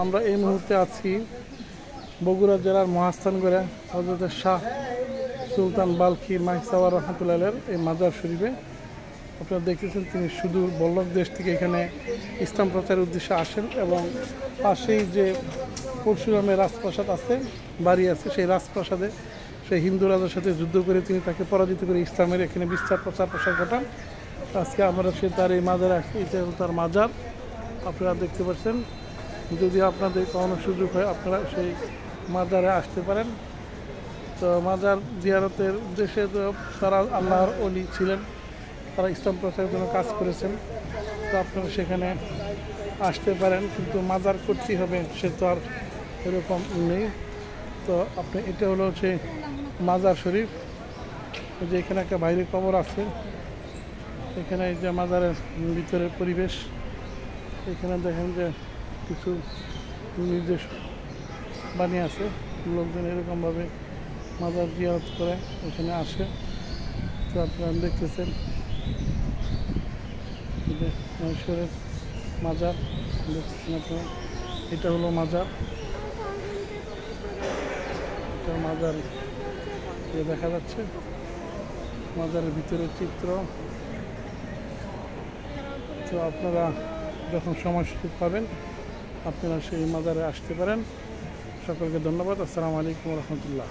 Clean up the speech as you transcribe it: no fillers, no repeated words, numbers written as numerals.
আমরা এই মুহূর্তে আছি বগুড়া জেলার মহাস্থানগড়ে হযরত শাহ সুলতান বালখি মাইসাওয়ার রহমতুল্লাহের এই মাজার শরীফে। আপনারা দেখতেছেন তিনি সুদূর বল্লভ দেশ থেকে এখানে ইসলাম প্রচারের উদ্দেশ্যে আসেন এবং পাশেই যে পরশুরামের রাজপ্রাসাদ আছে, বাড়ি আছে, সেই রাজপ্রাসাদে সেই হিন্দু রাজার সাথে যুদ্ধ করে তিনি তাকে পরাজিত করে ইসলামের এখানে বিস্তার প্রসার ঘটান। আজকে আমরা সে তার এই মাজারে আসছি, এটা হল তার মাজার। আপনারা দেখতে পাচ্ছেন, যদি আপনাদের কোনো সুযোগ হয় আপনারা সেই মাজারে আসতে পারেন। তো মাজার জিয়ারতের উদ্দেশ্যে তো তারা আল্লাহর ওলি ছিলেন, তারা ইসলাম প্রচারের জন্য কাজ করেছেন। তো আপনারা সেখানে আসতে পারেন, কিন্তু মাজার করতেই হবে সে তো আর এরকম নেই। তো আপনি এটা হলো হচ্ছে মাজার শরীফ, যে এখানে একটা বাইরে কবর আছে। এখানে এই যে মাজারের ভিতরের পরিবেশ, এখানে দেখেন যে কিছু নির্দেশ বানিয়ে আছে, লোকজন এরকমভাবে মাজার জিয়ারত করে এখানে আসে। তো আপনারা দেখতেছেন যে মহেশ্বরের মাজার দেখতেছেন আপনারা, এটা হলো মাজার। এটা মাজার দেখা যাচ্ছে, মাজারের ভিতরের চিত্র। তো আপনারা যখন সময় সুযোগ পাবেন আপনারা সেই মাজারে আসতে পারেন। সকলকে ধন্যবাদ। আসসালামু আলাইকুম রহমতুল্লাহ।